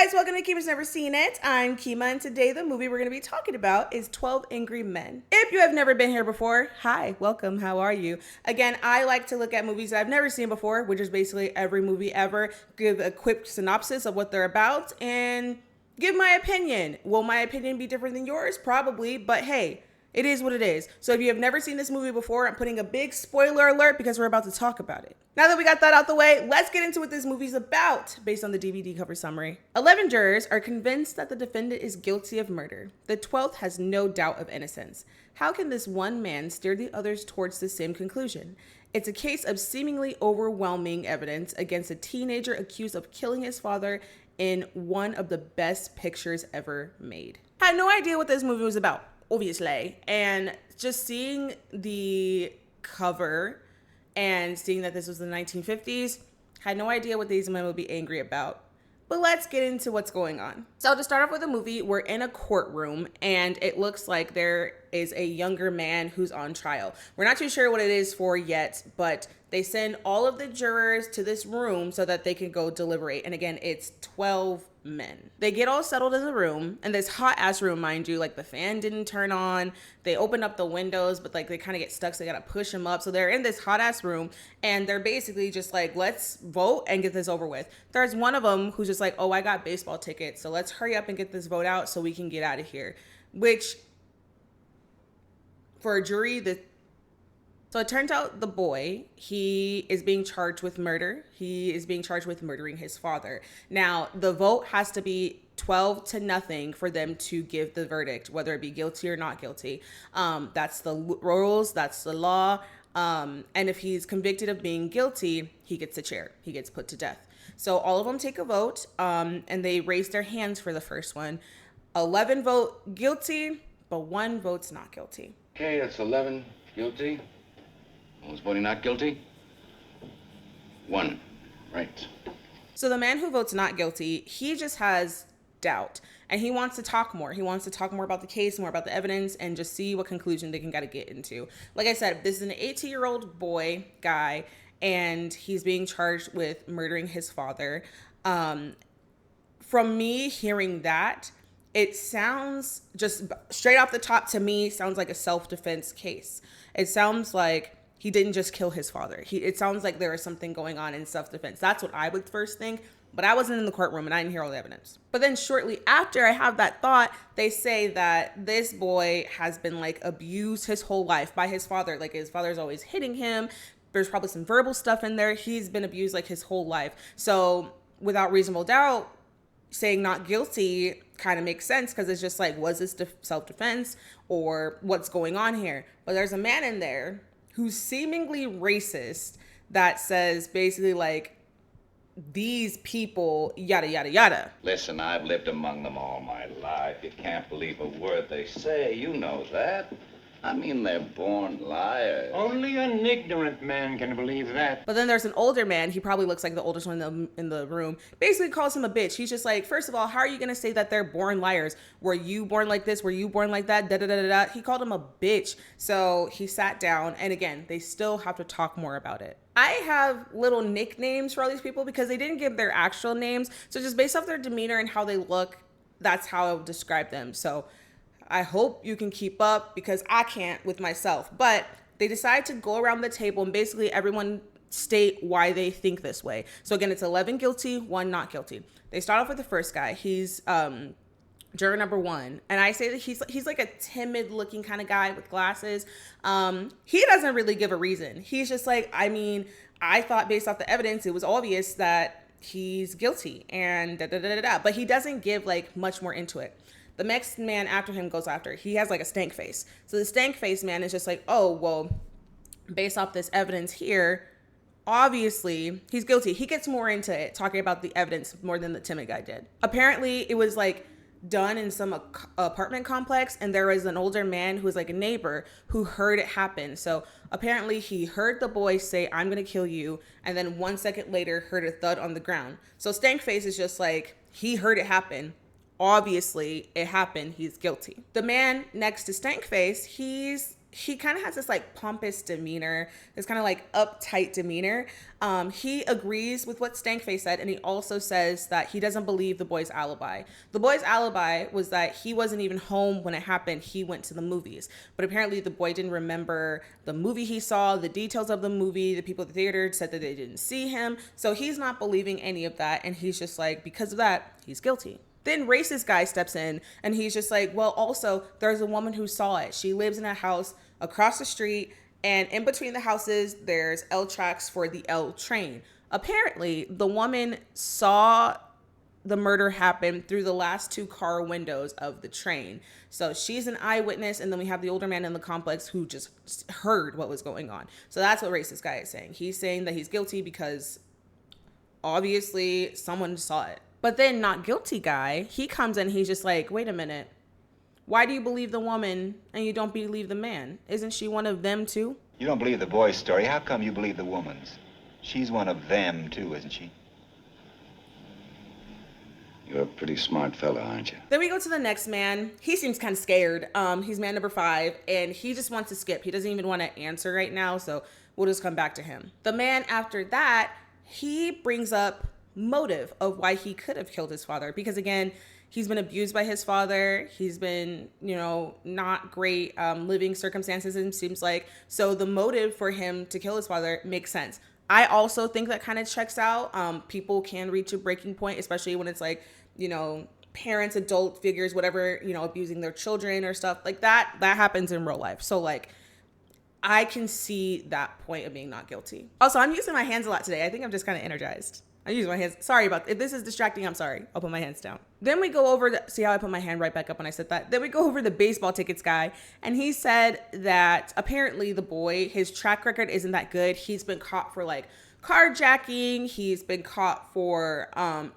guys, welcome to Kima's Never Seen It. I'm Kima, and today the movie we're going to be talking about is 12 Angry Men. If you have never been here before, hi, welcome, how are you? Again, I like to look at movies that I've never seen before, which is basically every movie ever, give a quick synopsis of what they're about, and give my opinion. Will my opinion be different than yours? Probably, but hey, it is what it is. So if you have never seen this movie before, I'm putting a big spoiler alert because we're about to talk about it. Now that we got that out the way, let's get into what this movie's about based on the DVD cover summary. 11 jurors are convinced that the defendant is guilty of murder. The 12th has no doubt of innocence. How can this one man steer the others towards the same conclusion? It's a case of seemingly overwhelming evidence against a teenager accused of killing his father in one of the best pictures ever made. I had no idea what this movie was about, obviously, and just seeing the cover and seeing that this was the 1950s, had no idea what these men would be angry about. But let's get into what's going on. So to start off with the movie, we're in a courtroom and it looks like there is a younger man who's on trial. We're not too sure what it is for yet, but they send all of the jurors to this room so that they can go deliberate. And again, it's 12 men. They get all settled in the room, and this hot ass room, mind you, like the fan didn't turn on. They opened up the windows, but like they kind of get stuck, so they gotta push them up. So they're in this hot ass room, and they're basically just like, let's vote and get this over with. There's one of them who's just like, oh, I got baseball tickets, so let's hurry up and get this vote out so we can get out of here. Which, for a jury, so it turns out the boy, he is being charged with murder. He is being charged with murdering his father. Now, the vote has to be 12-0 for them to give the verdict, whether it be guilty or not guilty. That's the rules, that's the law. And if he's convicted of being guilty, he gets a chair. He gets put to death. So all of them take a vote, and they raise their hands for the first one. 11 vote guilty, but 1 votes not guilty. Okay, that's 11 guilty. Who's voting not guilty? 1. Right. So the man who votes not guilty, he just has doubt and he wants to talk more. He wants to talk more about the case, more about the evidence, and just see what conclusion they can get into. Like I said, this is an 18-year-old guy, and he's being charged with murdering his father. From me hearing that, it sounds just straight off the top to me, sounds like a self-defense case. It sounds like he didn't just kill his father. It sounds like there was something going on in self-defense. That's what I would first think, but I wasn't in the courtroom and I didn't hear all the evidence. But then shortly after I have that thought, they say that this boy has been like abused his whole life by his father. Like his father's always hitting him. There's probably some verbal stuff in there. He's been abused like his whole life. So without reasonable doubt, saying not guilty kind of makes sense because it's just like, was this self-defense or what's going on here? But there's a man in there who's seemingly racist that says basically like, these people, yada, yada, yada. Listen, I've lived among them all my life. You can't believe a word they say. You know that. I mean, they're born liars. Only an ignorant man can believe that. But then there's an older man. He probably looks like the oldest one in the room. Basically calls him a bitch. He's just like, first of all, how are you going to say that they're born liars? Were you born like this? Were you born like that? Da, da, da, da, da. He called him a bitch. So he sat down. And again, they still have to talk more about it. I have little nicknames for all these people because they didn't give their actual names. So just based off their demeanor and how they look, that's how I would describe them. So I hope you can keep up because I can't with myself. But they decide to go around the table and basically everyone state why they think this way. So again, it's 11 guilty, 1 not guilty. They start off with the first guy. He's juror number 1. And I say that he's like a timid looking kind of guy with glasses. He doesn't really give a reason. He's just like, I mean, I thought based off the evidence, it was obvious that he's guilty and da da da da da. But he doesn't give like much more into it. The next man after him goes after. He has like a stank face. So the stank face man is just like, oh, well, based off this evidence here, obviously he's guilty. He gets more into it, talking about the evidence more than the timid guy did. Apparently it was like done in some apartment complex, and there was an older man who was like a neighbor who heard it happen. So apparently he heard the boy say, I'm gonna kill you, and then 1 second later heard a thud on the ground. So stank face is just like, he heard it happen. Obviously it happened. He's guilty. The man next to Stankface, he's he kind of has this like pompous demeanor, this kind of like uptight demeanor. He agrees with what Stankface said, and he also says that he doesn't believe the boy's alibi. The boy's alibi was that he wasn't even home when it happened. He went to the movies, but apparently the boy didn't remember the movie he saw, the details of the movie. The people at the theater said that they didn't see him, so he's not believing any of that, and he's just like, because of that, he's guilty. Then racist guy steps in and he's just like, well, also there's a woman who saw it. She lives in a house across the street, and in between the houses, there's L tracks for the L train. Apparently, the woman saw the murder happen through the last 2 car windows of the train. So she's an eyewitness, and then we have the older man in the complex who just heard what was going on. So that's what racist guy is saying. He's saying that he's guilty because obviously someone saw it. But then not guilty guy, he comes in, he's just like, wait a minute. Why do you believe the woman and you don't believe the man? Isn't she one of them too? You don't believe the boy's story. How come you believe the woman's? She's one of them too, isn't she? You're a pretty smart fella, aren't you? Then we go to the next man. He seems kind of scared. He's man number 5, and he just wants to skip. He doesn't even want to answer right now, so we'll just come back to him. The man after that, he brings up motive of why he could have killed his father, because again, he's been abused by his father. He's been, not great living circumstances, it seems like. So the motive for him to kill his father makes sense. I also think that kind of checks out. People can reach a breaking point, especially when it's like, parents, adult figures, whatever, abusing their children or stuff like that. That happens in real life. So like, I can see that point of being not guilty. Also, I'm using my hands a lot today. I think I'm just kind of energized. I use my hands. Sorry about that. If this is distracting, I'm sorry. I'll put my hands down. Then we go over see how I put my hand right back up when I said that. Then we go over the baseball tickets guy. And he said that apparently the boy, his track record isn't that good. He's been caught for like carjacking. He's been caught for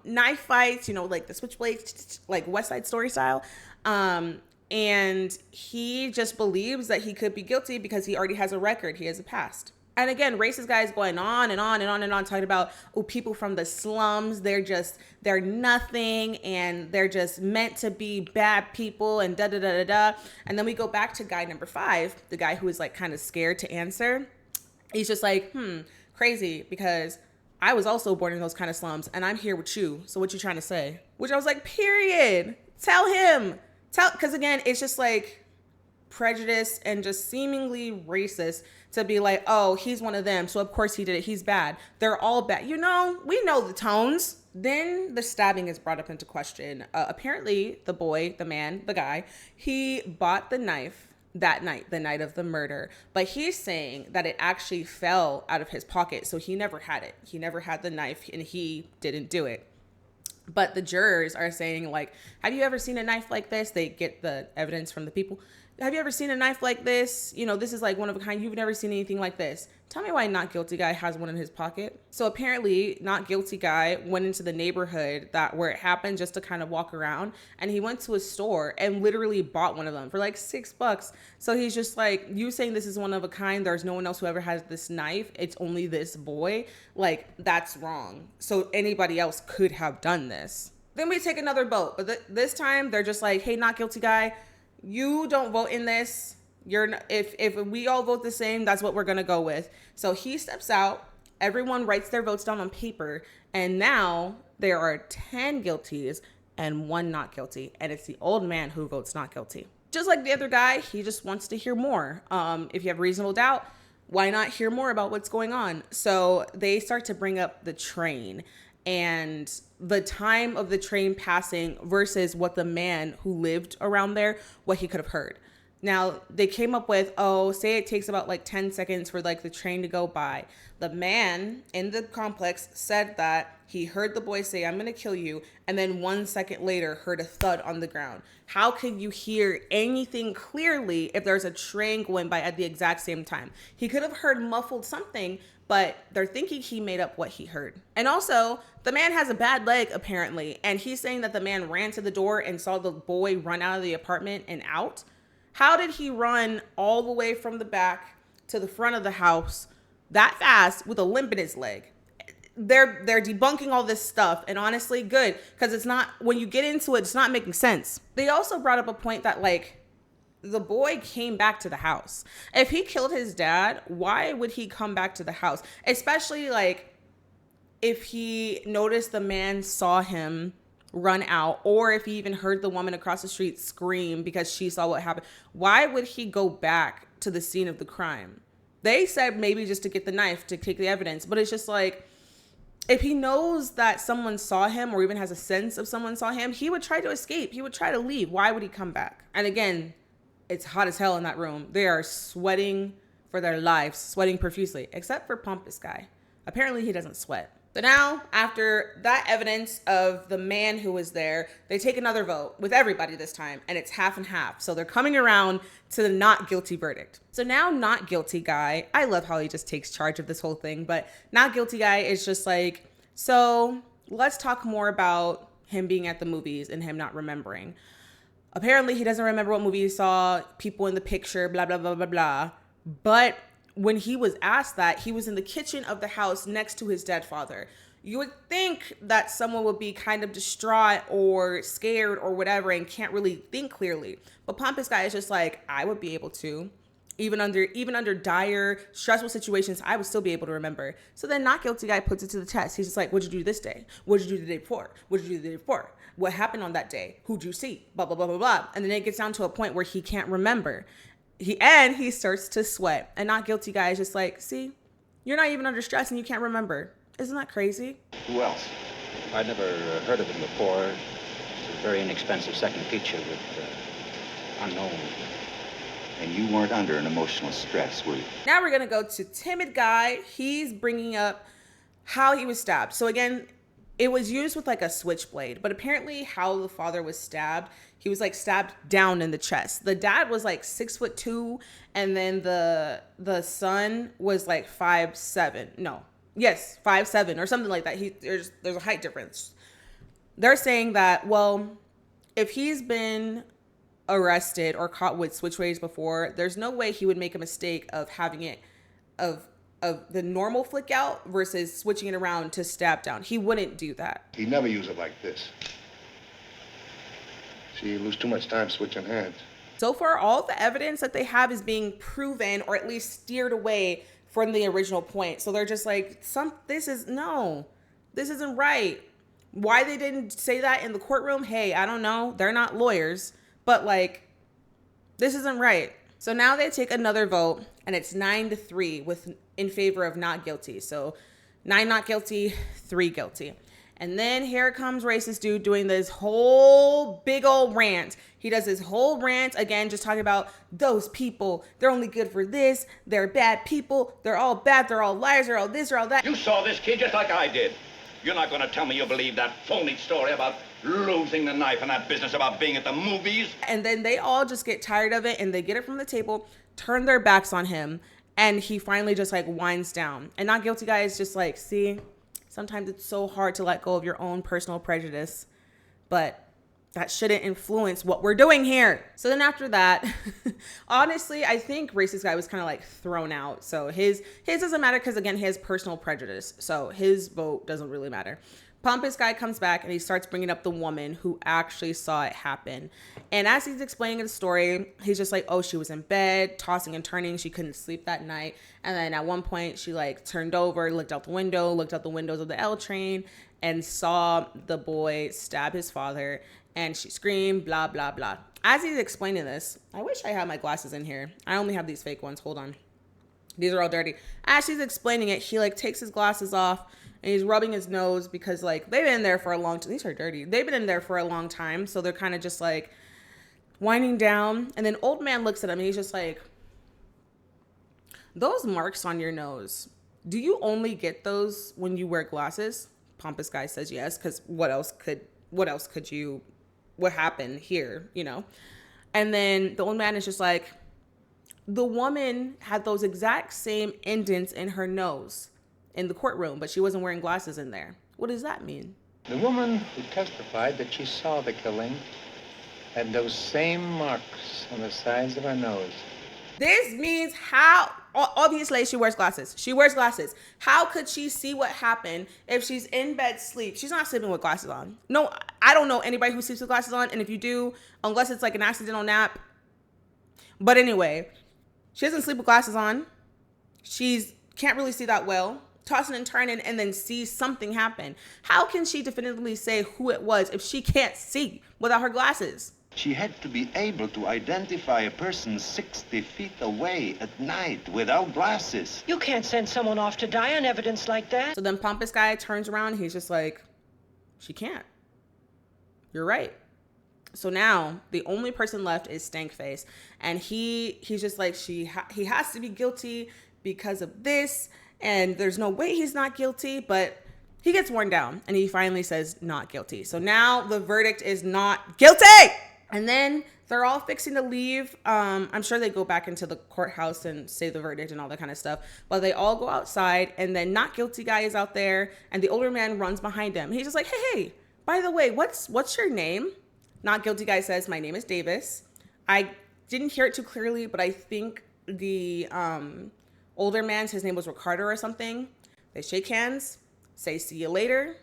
knife fights, like the switchblades, like West Side Story style. And he just believes that he could be guilty because he already has a record. He has a past. And again, racist guys going on and on and on and on, talking about, people from the slums, they're nothing, and they're just meant to be bad people, and da da da da da. And then we go back to guy number 5, the guy who is like kind of scared to answer. He's just like, crazy, because I was also born in those kind of slums, and I'm here with you. So what you trying to say? Which I was like, period. Tell him. Because again, it's just like prejudice and just seemingly racist to be like, oh, he's one of them, so of course he did it, he's bad. They're all bad. We know the tones. Then the stabbing is brought up into question. Apparently, the boy, the man, the guy, he bought the knife that night, the night of the murder. But he's saying that it actually fell out of his pocket, so he never had it. He never had the knife, and he didn't do it. But the jurors are saying, like, have you ever seen a knife like this? They get the evidence from the people. Have you ever seen a knife like this? This is like one of a kind. You've never seen anything like this. Tell me why not guilty guy has one in his pocket. So apparently not guilty guy went into the neighborhood where it happened just to kind of walk around. And he went to a store and literally bought one of them for like $6. So he's just like, you saying this is one of a kind. There's no one else who ever has this knife. It's only this boy. Like, that's wrong. So anybody else could have done this. Then we take another vote. But this time they're just like, hey, not guilty guy, you don't vote in this. If we all vote the same, that's what we're gonna go with. So he steps out. Everyone writes their votes down on paper, and now there are 10 guilties and 1 not guilty, and it's the old man who votes not guilty. Just like the other guy, he just wants to hear more. If you have reasonable doubt, why not hear more about what's going on? So they start to bring up the train and the time of the train passing versus what the man who lived around there, what he could have heard. Now, they came up with, say it takes about like 10 seconds for like the train to go by. The man in the complex said that he heard the boy say, I'm going to kill you. And then 1 second later heard a thud on the ground. How could you hear anything clearly if there's a train going by at the exact same time? He could have heard muffled something, but they're thinking he made up what he heard. And also, the man has a bad leg, apparently. And he's saying that the man ran to the door and saw the boy run out of the apartment and out. How did he run all the way from the back to the front of the house that fast with a limp in his leg? They're debunking all this stuff, and honestly, good, because it's not, when you get into it, it's not making sense. They also brought up a point that, like, the boy came back to the house. If he killed his dad, why would he come back to the house? Especially like if he noticed the man saw him run out, or if he even heard the woman across the street scream because she saw what happened. Why would he go back to the scene of the crime? They said maybe just to get the knife, to take the evidence, but it's just like, if he knows that someone saw him or even has a sense of someone saw him, he would try to escape. He would try to leave. Why would he come back? And again, it's hot as hell in that room. They are sweating for their lives, sweating profusely, except for Pompous Guy. Apparently he doesn't sweat. So now, after that evidence of the man who was there, they take another vote with everybody this time, and it's half and half. So they're coming around to the not guilty verdict. So now not guilty guy, I love how he just takes charge of this whole thing, but not guilty guy is just like, so let's talk more about him being at the movies and him not remembering. Apparently he doesn't remember what movie he saw, people in the picture, blah, blah, blah, blah, blah. But when he was asked that, he was in the kitchen of the house next to his dead father. You would think that someone would be kind of distraught or scared or whatever and can't really think clearly. But Pompous Guy is just like, I would be able to. Even under dire, stressful situations, I would still be able to remember. So then not guilty guy puts it to the test. He's just like, what'd you do this day? What'd you do the day before? What'd you do the day before? What happened on that day? Who'd you see? Blah, blah, blah, blah, blah. And then it gets down to a point where he can't remember. He starts to sweat. And not guilty guy is just like, see, you're not even under stress and you can't remember. Isn't that crazy? Who else? I'd never heard of him before. It's a very inexpensive second feature with unknown. And you weren't under an emotional stress, were you? Now we're going to go to timid guy. He's bringing up how he was stabbed. So again, it was used with like a switchblade, but apparently how the father was stabbed, he was like stabbed down in the chest. The dad was like 6'2", and then the son was like 5'7". No, yes, 5'7" or something like that. There's a height difference. They're saying that, well, if he's been arrested or caught with switchblades before, there's no way he would make a mistake of having it of the normal flick out versus switching it around to stab down. He wouldn't do that. He never use it like this. See, you lose too much time switching hands. So far, all the evidence that they have is being proven or at least steered away from the original point. So they're just like, this isn't right. Why they didn't say that in the courtroom? Hey, I don't know. They're not lawyers, but like, this isn't right. So now they take another vote, and it's 9-3 in favor of not guilty. So 9 not guilty, 3 guilty. And then here comes racist dude doing this whole big old rant. He does this whole rant again, just talking about those people. They're only good for this. They're bad people. They're all bad. They're all liars. They're all this. They're all that. You saw this kid just like I did. You're not going to tell me you believe that phony story about losing the knife and that business about being at the movies? And then they all just get tired of it, and they get it from the table, turn their backs on him, and he finally just like winds down. And not guilty guy is just like, see, sometimes it's so hard to let go of your own personal prejudice, but that shouldn't influence what we're doing here. So then after that, honestly, I think racist guy was kind of like thrown out. So his doesn't matter because, again, he has personal prejudice. So his vote doesn't really matter. Pompous guy comes back and he starts bringing up the woman who actually saw it happen. And as he's explaining the story, he's just like, oh, she was in bed, tossing and turning. She couldn't sleep that night. And then at one point she like turned over, looked out the windows of the L train and saw the boy stab his father. And she screamed, blah, blah, blah. As he's explaining this, I wish I had my glasses in here. I only have these fake ones. Hold on. These are all dirty. As he's explaining it, he like takes his glasses off and he's rubbing his nose because like they've been in there for a long time. These are dirty. They've been in there for a long time. So they're kind of just like winding down. And then old man looks at him and he's just like, those marks on your nose, do you only get those when you wear glasses? Pompous guy says yes, because what happened here, you know? And then the old man is just like, the woman had those exact same indents in her nose in the courtroom, but she wasn't wearing glasses in there. What does that mean? The woman who testified that she saw the killing had those same marks on the sides of her nose. This means how, obviously she wears glasses. She wears glasses. How could she see what happened if she's in bed sleep? She's not sleeping with glasses on. No, I don't know anybody who sleeps with glasses on. And if you do, unless it's like an accidental nap, But anyway, she doesn't sleep with glasses on. She's can't really see that well, tossing and turning, and then sees something happen. How can she definitively say who it was if she can't see without her glasses? She had to be able to identify a person 60 feet away at night without glasses. You can't send someone off to die on evidence like that. So then pompous guy turns around. He's just like, she can't. You're right. So now the only person left is Stankface. And he's just like, he has to be guilty because of this. And there's no way he's not guilty. But he gets worn down and he finally says not guilty. So now the verdict is not guilty. And then they're all fixing to leave. I'm sure they go back into the courthouse and say the verdict and all that kind of stuff. But they all go outside, and then not guilty guy is out there, and the older man runs behind him. He's just like, hey, by the way, what's your name? Not guilty guy says, my name is Davis. I didn't hear it too clearly, but I think the older man's, his name was Ricardo or something. They shake hands, say see you later,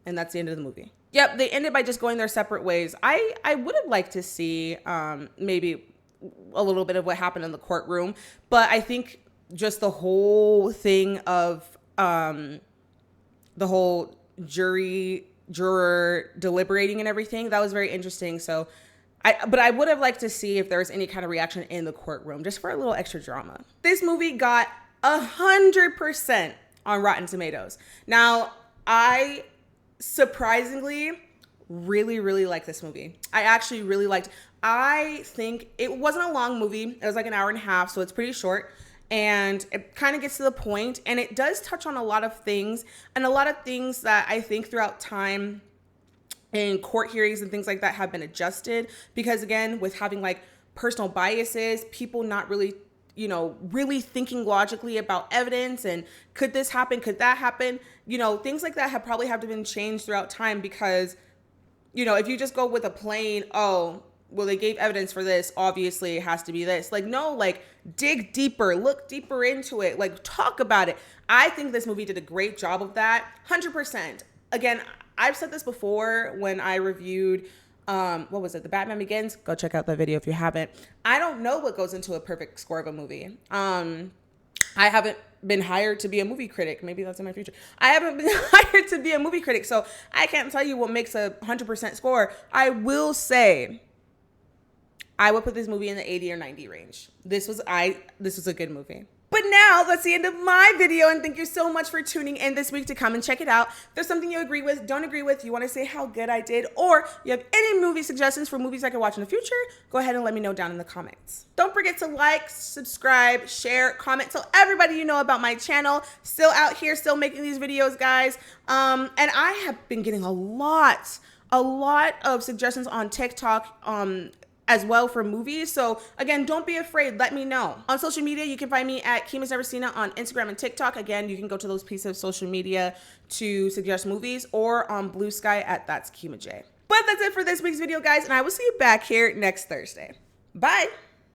and that's the end of the movie. Yep, they ended by just going their separate ways. I would have liked to see maybe a little bit of what happened in the courtroom, but I think just the whole thing of the whole juror deliberating and everything, that was very interesting. So but I would have liked to see if there was any kind of reaction in the courtroom, just for a little extra drama. This movie got 100% on Rotten Tomatoes. Now, I surprisingly really like this movie. I actually really liked. I think it wasn't a long movie. It was like an hour and a half, so it's pretty short, and it kind of gets to the point, and it does touch on a lot of things, and a lot of things that I think throughout time in court hearings and things like that have been adjusted, because again, with having like personal biases, people not really really thinking logically about evidence and could this happen, could that happen, things like that have probably been changed throughout time, because if you just go with a plain, oh, well, they gave evidence for this, obviously it has to be this. Like, no, like dig deeper, look deeper into it, like talk about it. I think this movie did a great job of that, 100%. Again, I've said this before when I reviewed what was it? The Batman Begins. Go check out that video if you haven't. I don't know what goes into a perfect score of a movie. I haven't been hired to be a movie critic. Maybe that's in my future. I haven't been hired to be a movie critic, so I can't tell you what makes a 100% score. I will say I would put this movie in the 80 or 90 range. This was a good movie. But now that's the end of my video, and thank you so much for tuning in this week to come and check it out. If there's something you agree with, don't agree with, you want to say how good I did, or you have any movie suggestions for movies I could watch in the future, go ahead and let me know down in the comments. Don't forget to like, subscribe, share, comment, tell everybody you know about my channel. Still out here, still making these videos, guys. And I have been getting a lot of suggestions on TikTok, as well for movies. So again, don't be afraid. Let me know. On social media, you can find me at Kima's Never Seen It on Instagram and TikTok. Again, you can go to those pieces of social media to suggest movies, or on Blue Sky at That's Kima J. But that's it for this week's video, guys, and I will see you back here next Thursday. Bye.